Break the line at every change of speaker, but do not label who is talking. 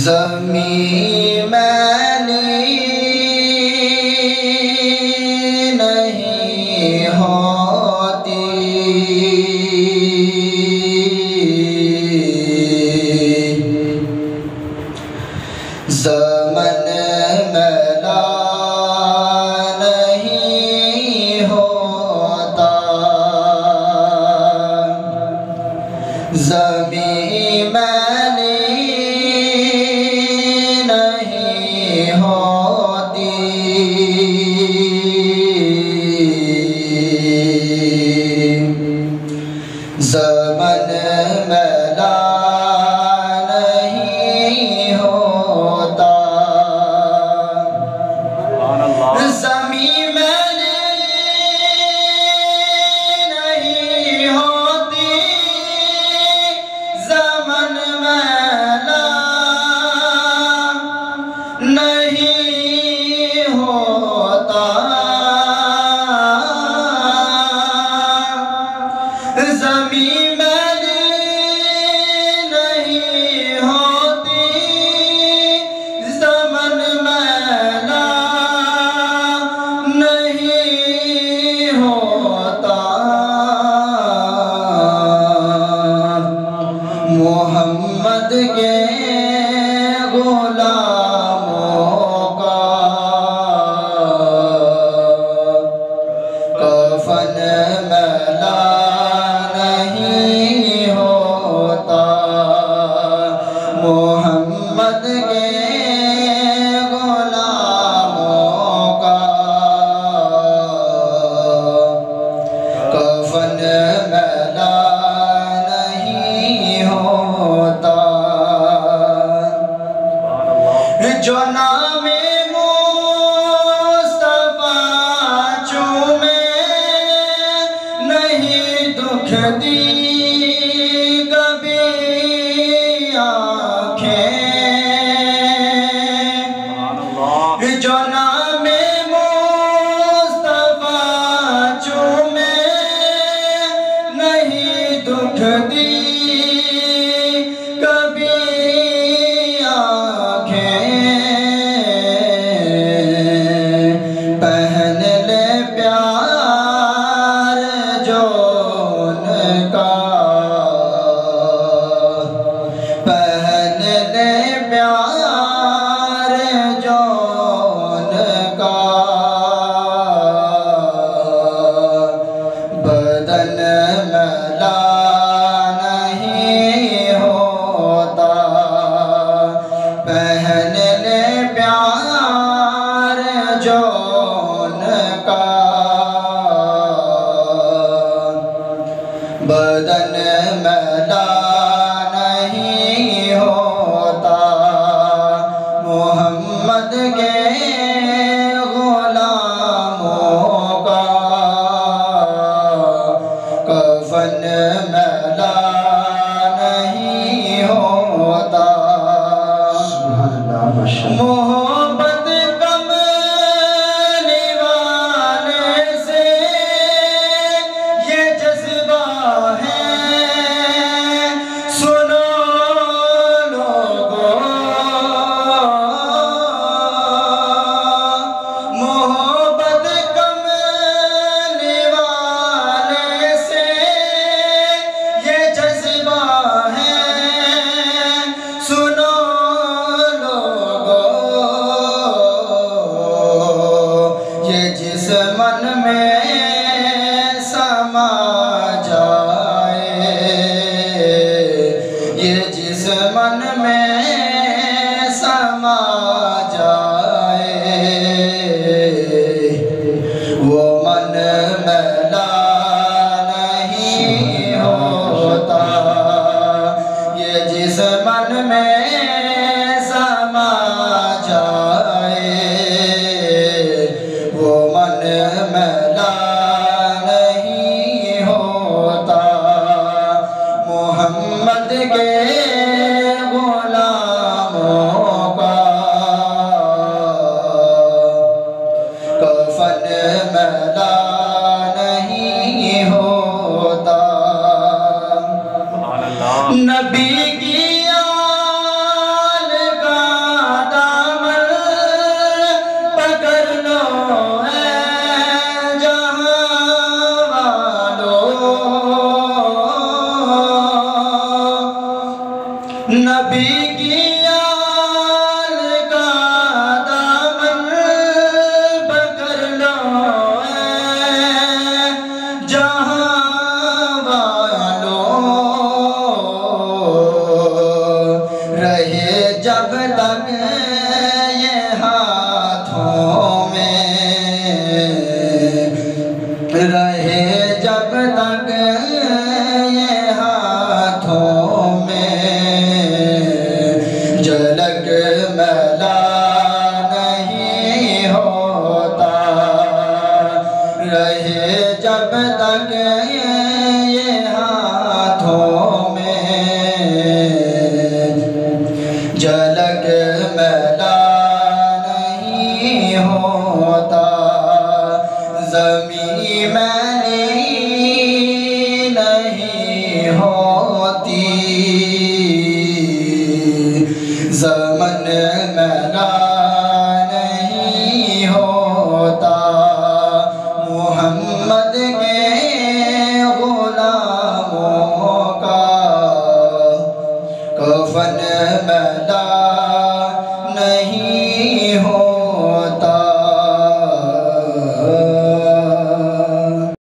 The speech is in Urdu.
زمین میلی نہیں ہوتی، زمن میلا نہیں ہوتا، زمین میلی نہیں ہوتی، زمن میلا نہیں ہوتا، زمین میلی نہیں ہوتی، زمن میلا نہیں ہوتا، زمین میلی نہیں ہوتی، زمن میلا نہیں ہوتا، محمد کے غلاموں کا کفن میلا نہیں ہوتا، محمد کے غلاموں کا کفن میلا نہیں ہوتا، جو نام مصطفیٰ چومے نہیں دکھتی کبھی آنکھیں، جو نام مصطفیٰ چومے نہیں دکھتی کبھی آنکھیں، پہن لے پیار جو ان کا، پہن لے پیار جو ان کا، بدن میلا نہیں ہوتا، پہن لے پیار جو ان کا، بدن میلا نہیں ہوتا، محمد کے غلاموں کا کفن میلا نہیں ہوتا، محبت کملی والے سے یہ جذبہ ہے، سنو لوگو، محبت کملی والے سے یہ جذبہ ہے، سنو لوگو، یہ جس من میں سما جائے، یہ جس من میں سما جائے، وہ من میلا نہیں ہوتا، یہ جس من میں سما جائے، وہ من میلا نہیں ہوتا، محمد کے غلاموں کا کفن میلا نہیں ہوتا، نبی کی آل کا زمین میلی نہیں ہوتی زمن میلا نہیں ہوتا محمد کے غلاموں کا کفن میلا